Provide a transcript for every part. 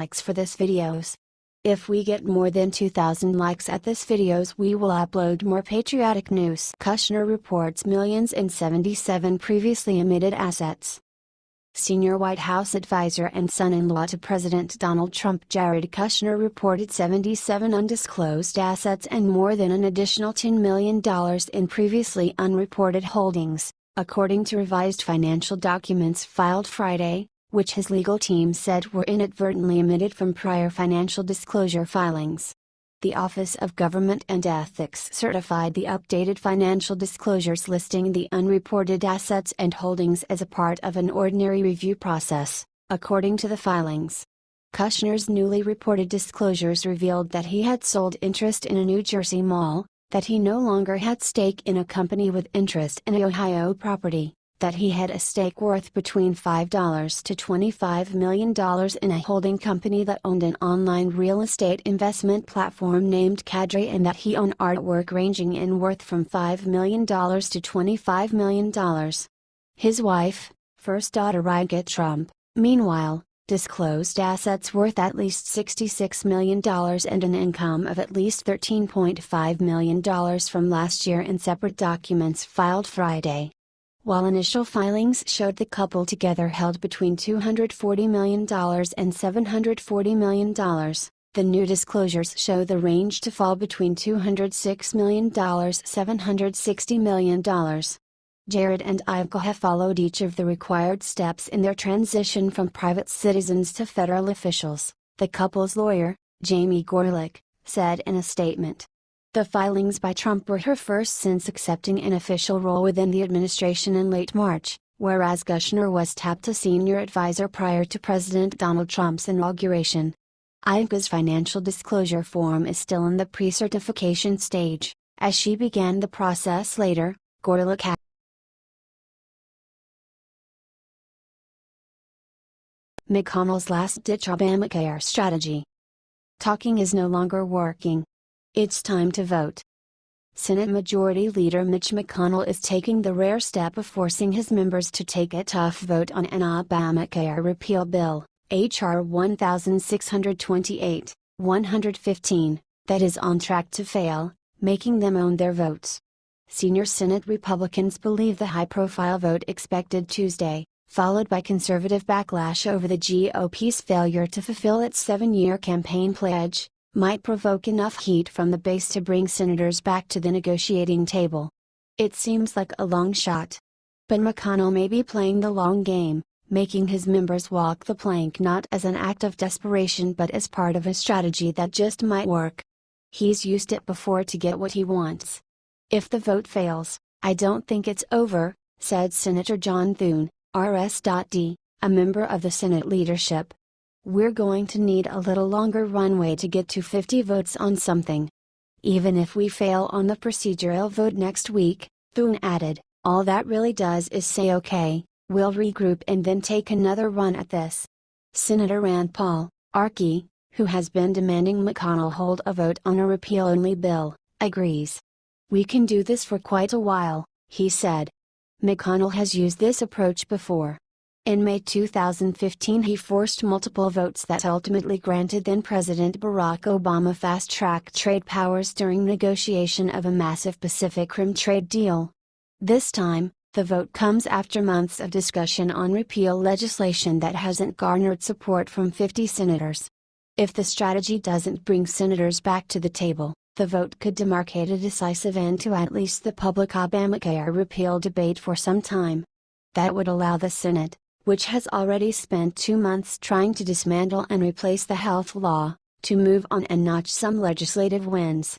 likes for this videos. If we get more than 2,000 likes at this videos, we will upload more patriotic news. Kushner reports millions in 77 previously omitted assets. Senior White House advisor and son-in-law to President Donald Trump Jared Kushner reported 77 undisclosed assets and more than an additional $10 million in previously unreported holdings, according to revised financial documents filed Friday, which his legal team said were inadvertently omitted from prior financial disclosure filings. The Office of Government and Ethics certified the updated financial disclosures listing the unreported assets and holdings as a part of an ordinary review process, according to the filings. Kushner's newly reported disclosures revealed that he had sold interest in a New Jersey mall, that he no longer had stake in a company with interest in Ohio property, that he had a stake worth between $5 to $25 million in a holding company that owned an online real estate investment platform named Cadre, and that he owned artwork ranging in worth from $5 million to $25 million. His wife, first daughter Ivanka Trump, meanwhile, disclosed assets worth at least $66 million and an income of at least $13.5 million from last year in separate documents filed Friday. While initial filings showed the couple together held between $240 million and $740 million, the new disclosures show the range to fall between $206 million and $760 million. Jared and Ivanka have followed each of the required steps in their transition from private citizens to federal officials, the couple's lawyer, Jamie Gorelick, said in a statement. The filings by Trump were her first since accepting an official role within the administration in late March, whereas Kushner was tapped as senior advisor prior to President Donald Trump's inauguration. Ivanka's financial disclosure form is still in the pre-certification stage, as she began the process later, Gorelick had. McConnell's last-ditch Obamacare strategy. Talking is no longer working. It's time to vote. Senate Majority Leader Mitch McConnell is taking the rare step of forcing his members to take a tough vote on an Obamacare repeal bill, H.R. 1628, 115, that is on track to fail, making them own their votes. Senior Senate Republicans believe the high-profile vote expected Tuesday, followed by conservative backlash over the GOP's failure to fulfill its 7-year campaign pledge, might provoke enough heat from the base to bring senators back to the negotiating table. It seems like a long shot. But McConnell may be playing the long game, making his members walk the plank not as an act of desperation but as part of a strategy that just might work. He's used it before to get what he wants. If the vote fails, I don't think it's over, said Senator John Thune, RS.D., a member of the Senate leadership. We're going to need a little longer runway to get to 50 votes on something. Even if we fail on the procedural vote next week, Thune added, all that really does is say okay, we'll regroup and then take another run at this. Senator Rand Paul, RK, who has been demanding McConnell hold a vote on a repeal-only bill, agrees. We can do this for quite a while, he said. McConnell has used this approach before. In May 2015 he forced multiple votes that ultimately granted then-President Barack Obama fast-track trade powers during negotiation of a massive Pacific Rim trade deal. This time, the vote comes after months of discussion on repeal legislation that hasn't garnered support from 50 senators. If the strategy doesn't bring senators back to the table, the vote could demarcate a decisive end to at least the public Obamacare repeal debate for some time. That would allow the Senate, which has already spent 2 months trying to dismantle and replace the health law, to move on and notch some legislative wins.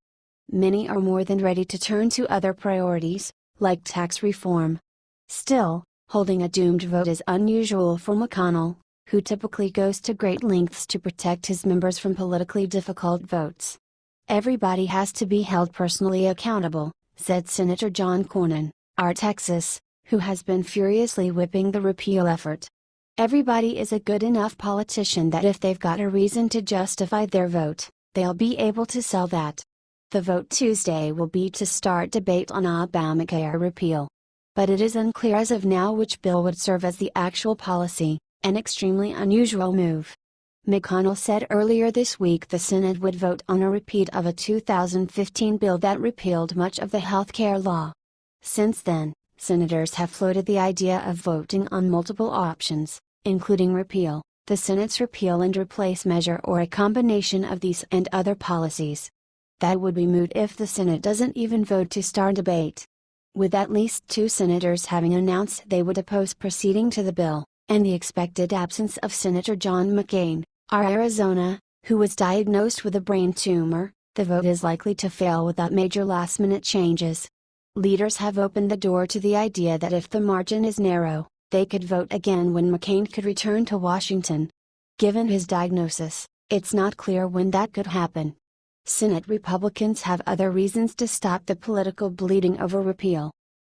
Many are more than ready to turn to other priorities, like tax reform. Still, holding a doomed vote is unusual for McConnell, who typically goes to great lengths to protect his members from politically difficult votes. Everybody has to be held personally accountable, said Senator John Cornyn, R. Texas, who has been furiously whipping the repeal effort. Everybody is a good enough politician that if they've got a reason to justify their vote, they'll be able to sell that. The vote Tuesday will be to start debate on Obamacare repeal. But it is unclear as of now which bill would serve as the actual policy, an extremely unusual move. McConnell said earlier this week the Senate would vote on a repeat of a 2015 bill that repealed much of the health care law. Since then, senators have floated the idea of voting on multiple options, including repeal, the Senate's repeal and replace measure, or a combination of these and other policies. That would be moot if the Senate doesn't even vote to start debate. With at least 2 senators having announced they would oppose proceeding to the bill, and the expected absence of Senator John McCain, of Arizona, who was diagnosed with a brain tumor, the vote is likely to fail without major last-minute changes. Leaders have opened the door to the idea that if the margin is narrow, they could vote again when McCain could return to Washington. Given his diagnosis, it's not clear when that could happen. Senate Republicans have other reasons to stop the political bleeding over repeal.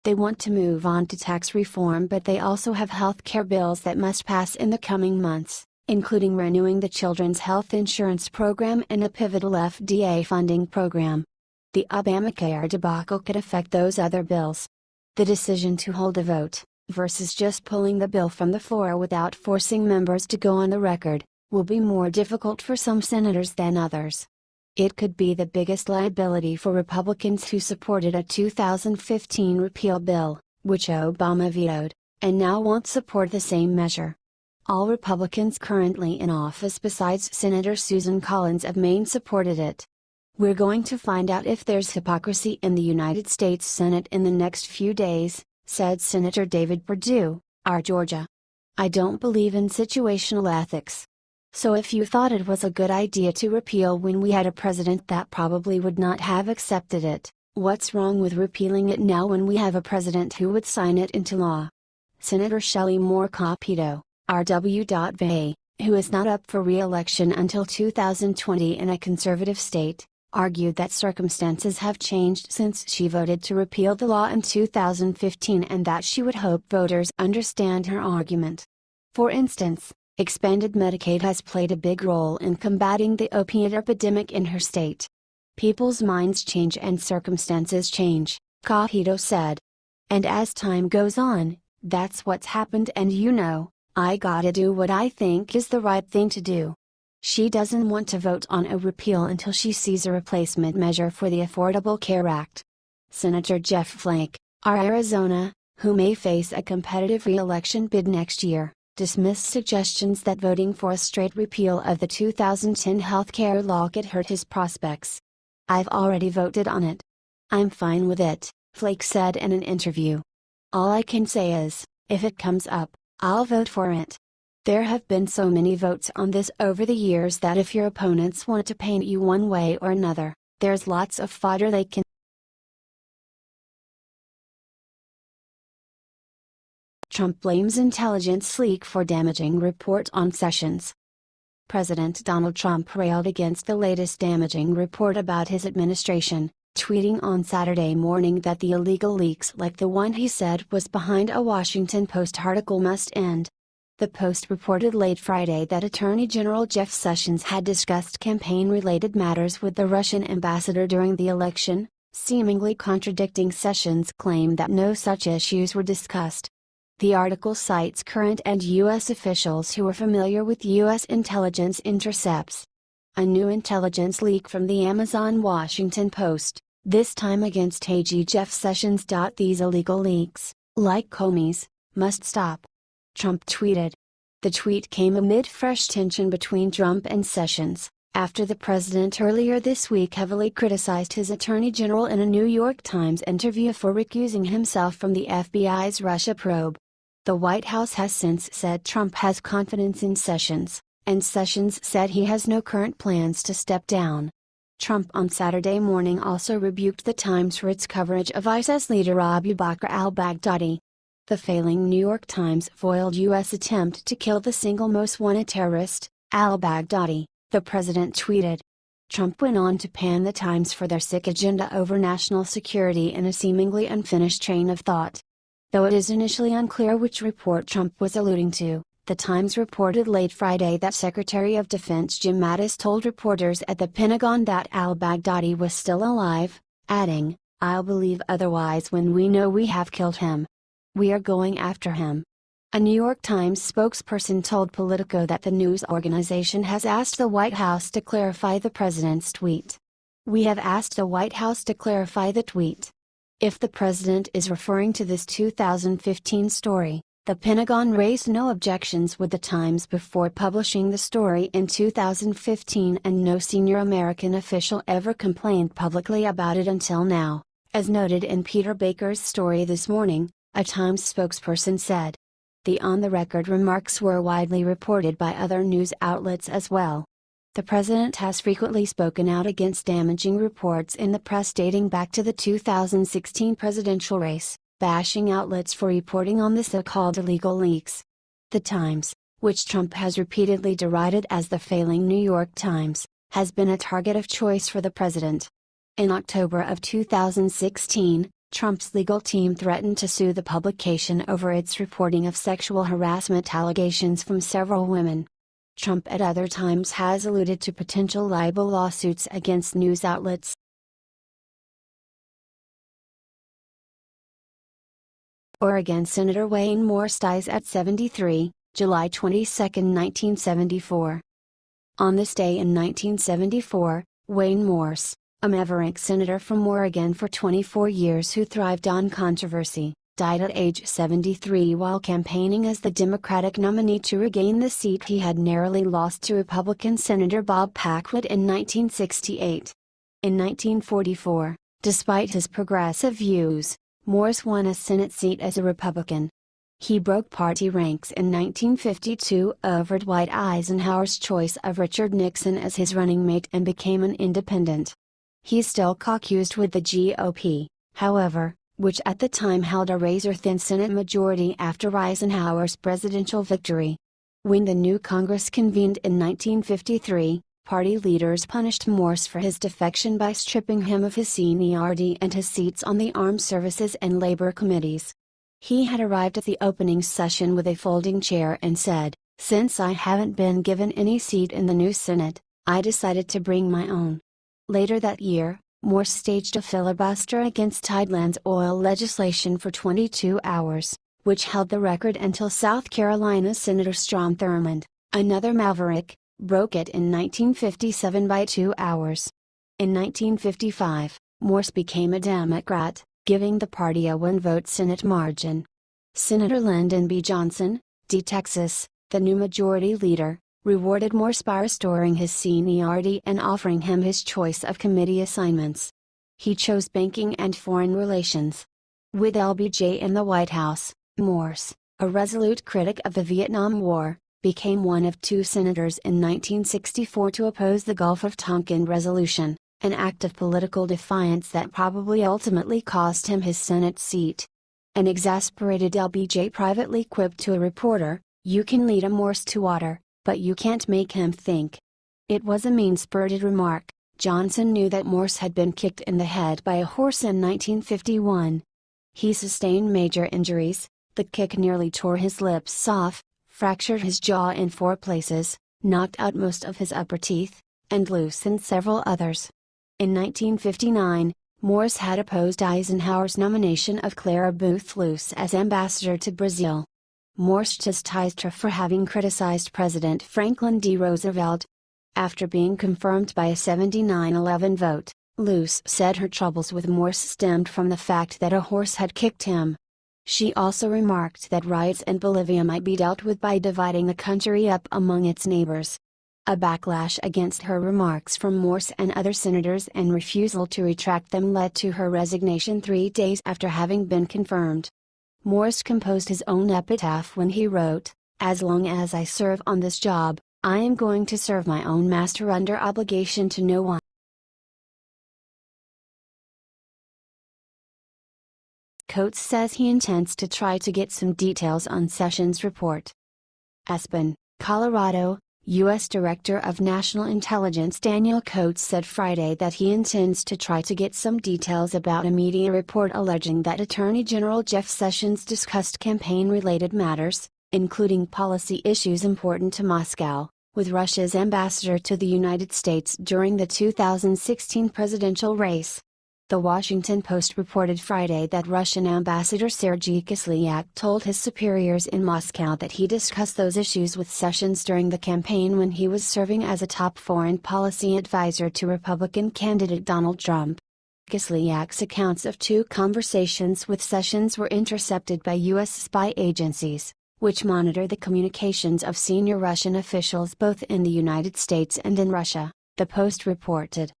They want to move on to tax reform, but they also have health care bills that must pass in the coming months, including renewing the Children's Health Insurance Program and a pivotal FDA funding program. The Obamacare debacle could affect those other bills. The decision to hold a vote, versus just pulling the bill from the floor without forcing members to go on the record, will be more difficult for some senators than others. It could be the biggest liability for Republicans who supported a 2015 repeal bill, which Obama vetoed, and now won't support the same measure. All Republicans currently in office besides Senator Susan Collins of Maine supported it. We're going to find out if there's hypocrisy in the United States Senate in the next few days, said Senator David Perdue, of Georgia. I don't believe in situational ethics. So if you thought it was a good idea to repeal when we had a president that probably would not have accepted it, what's wrong with repealing it now when we have a president who would sign it into law? Senator Shelley Moore Capito, RW.VA, who is not up for re-election until 2020 in a conservative state, argued that circumstances have changed since she voted to repeal the law in 2015 and that she would hope voters understand her argument. For instance, expanded Medicaid has played a big role in combating the opioid epidemic in her state. People's minds change and circumstances change, Capito said. And as time goes on, that's what's happened, and I gotta do what I think is the right thing to do. She doesn't want to vote on a repeal until she sees a replacement measure for the Affordable Care Act. Senator Jeff Flake, of Arizona, who may face a competitive re-election bid next year, dismissed suggestions that voting for a straight repeal of the 2010 health care law could hurt his prospects. I've already voted on it. I'm fine with it, Flake said in an interview. All I can say is, if it comes up, I'll vote for it. There have been so many votes on this over the years that if your opponents want to paint you one way or another, there's lots of fodder they can. Trump blames intelligence leak for damaging report on Sessions. President Donald Trump railed against the latest damaging report about his administration, tweeting on Saturday morning that the illegal leaks like the one he said was behind a Washington Post article must end. The Post reported late Friday that Attorney General Jeff Sessions had discussed campaign-related matters with the Russian ambassador during the election, seemingly contradicting Sessions' claim that no such issues were discussed. The article cites current and U.S. officials who are familiar with U.S. intelligence intercepts. A new intelligence leak from the Amazon Washington Post, this time against AG Jeff Sessions. These illegal leaks, like Comey's, must stop. Trump tweeted. The tweet came amid fresh tension between Trump and Sessions, after the president earlier this week heavily criticized his attorney general in a New York Times interview for recusing himself from the FBI's Russia probe. The White House has since said Trump has confidence in Sessions, and Sessions said he has no current plans to step down. Trump on Saturday morning also rebuked the Times for its coverage of ISIS leader Abu Bakr al-Baghdadi. The failing New York Times foiled U.S. attempt to kill the single most wanted terrorist, al-Baghdadi, the president tweeted. Trump went on to pan the Times for their sick agenda over national security in a seemingly unfinished train of thought. Though it is initially unclear which report Trump was alluding to, the Times reported late Friday that Secretary of Defense Jim Mattis told reporters at the Pentagon that al-Baghdadi was still alive, adding, "I'll believe otherwise when we know we have killed him. We are going after him." A New York Times spokesperson told Politico that the news organization has asked the White House to clarify the president's tweet. "We have asked the White House to clarify the tweet. If the president is referring to this 2015 story, the Pentagon raised no objections with the Times before publishing the story in 2015 and no senior American official ever complained publicly about it until now," as noted in Peter Baker's story this morning, a Times spokesperson said. The on-the-record remarks were widely reported by other news outlets as well. The president has frequently spoken out against damaging reports in the press dating back to the 2016 presidential race, bashing outlets for reporting on the so-called illegal leaks. The Times, which Trump has repeatedly derided as the failing New York Times, has been a target of choice for the president. In October of 2016, Trump's legal team threatened to sue the publication over its reporting of sexual harassment allegations from several women. Trump at other times has alluded to potential libel lawsuits against news outlets. Oregon Senator Wayne Morse dies at 73, July 22, 1974. On this day in 1974, Wayne Morse, a maverick senator from Oregon for 24 years who thrived on controversy, died at age 73 while campaigning as the Democratic nominee to regain the seat he had narrowly lost to Republican Senator Bob Packwood in 1968. In 1944, despite his progressive views, Morse won a Senate seat as a Republican. He broke party ranks in 1952 over Dwight Eisenhower's choice of Richard Nixon as his running mate and became an independent. He still caucused with the GOP, however, which at the time held a razor-thin Senate majority after Eisenhower's presidential victory. When the new Congress convened in 1953, party leaders punished Morse for his defection by stripping him of his seniority and his seats on the Armed Services and Labor Committees. He had arrived at the opening session with a folding chair and said, "Since I haven't been given any seat in the new Senate, I decided to bring my own." Later that year, Morse staged a filibuster against Tideland's oil legislation for 22 hours, which held the record until South Carolina Senator Strom Thurmond, another maverick, broke it in 1957 by 2 hours. In 1955, Morse became a Democrat, giving the party a one-vote Senate margin. Senator Lyndon B. Johnson, D. Texas, the new majority leader, rewarded Morse by restoring his seniority and offering him his choice of committee assignments. He chose banking and foreign relations. With LBJ in the White House, Morse, a resolute critic of the Vietnam War, became one of two senators in 1964 to oppose the Gulf of Tonkin Resolution, an act of political defiance that probably ultimately cost him his Senate seat. An exasperated LBJ privately quipped to a reporter, "You can lead a Morse to water, but you can't make him think." It was a mean-spirited remark. Johnson knew that Morse had been kicked in the head by a horse in 1951. He sustained major injuries. The kick nearly tore his lips off, fractured his jaw in 4 places, knocked out most of his upper teeth, and loosened several others. In 1959, Morse had opposed Eisenhower's nomination of Clara Boothe Luce as ambassador to Brazil. Morse chastised her for having criticized President Franklin D. Roosevelt. After being confirmed by a 79-11 vote, Luce said her troubles with Morse stemmed from the fact that a horse had kicked him. She also remarked that riots in Bolivia might be dealt with by dividing the country up among its neighbors. A backlash against her remarks from Morse and other senators and refusal to retract them led to her resignation 3 days after having been confirmed. Morse composed his own epitaph when he wrote, "As long as I serve on this job, I am going to serve my own master under obligation to no one." Coates says he intends to try to get some details on Sessions' report. Aspen, Colorado, U.S. Director of National Intelligence Daniel Coates said Friday that he intends to try to get some details about a media report alleging that Attorney General Jeff Sessions discussed campaign-related matters, including policy issues important to Moscow, with Russia's ambassador to the United States during the 2016 presidential race. The Washington Post reported Friday that Russian Ambassador Sergei Kislyak told his superiors in Moscow that he discussed those issues with Sessions during the campaign when he was serving as a top foreign policy advisor to Republican candidate Donald Trump. Kislyak's accounts of two conversations with Sessions were intercepted by U.S. spy agencies, which monitor the communications of senior Russian officials both in the United States and in Russia, the Post reported.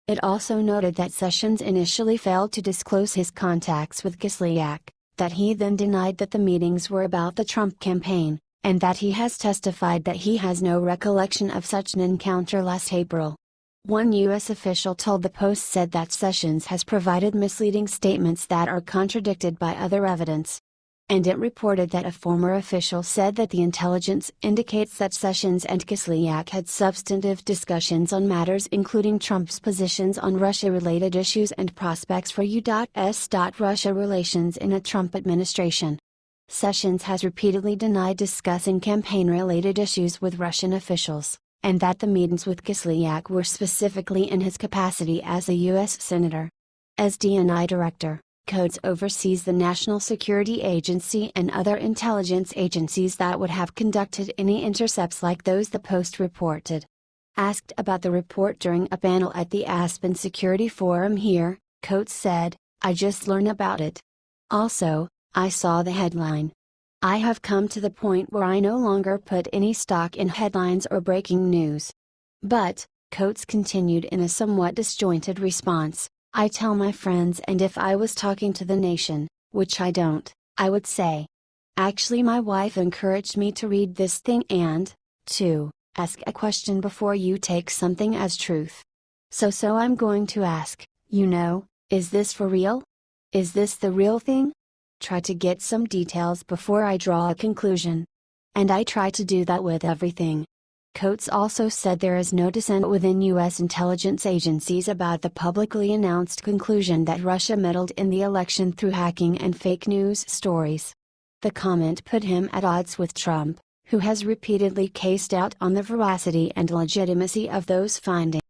It also noted that Sessions initially failed to disclose his contacts with Kislyak, that he then denied that the meetings were about the Trump campaign, and that he has testified that he has no recollection of such an encounter last April. One U.S. official told the Post said that Sessions has provided misleading statements that are contradicted by other evidence. And it reported that a former official said that the intelligence indicates that Sessions and Kislyak had substantive discussions on matters including Trump's positions on Russia-related issues and prospects for U.S.-Russia relations in a Trump administration. Sessions has repeatedly denied discussing campaign-related issues with Russian officials, and that the meetings with Kislyak were specifically in his capacity as a U.S. Senator. As DNI Director, Coates oversees the National Security Agency and other intelligence agencies that would have conducted any intercepts like those the Post reported. Asked about the report during a panel at the Aspen Security Forum here, Coates said, "I just learned about it. Also, I saw the headline. I have come to the point where I no longer put any stock in headlines or breaking news." But, Coates continued in a somewhat disjointed response, "I tell my friends, and if I was talking to the nation, which I don't, I would say. Actually, my wife encouraged me to read this thing and, to, ask a question before you take something as truth. So I'm going to ask, is this for real? Is this the real thing? Try to get some details before I draw a conclusion. And I try to do that with everything." Coates also said there is no dissent within U.S. intelligence agencies about the publicly announced conclusion that Russia meddled in the election through hacking and fake news stories. The comment put him at odds with Trump, who has repeatedly cased out on the veracity and legitimacy of those findings.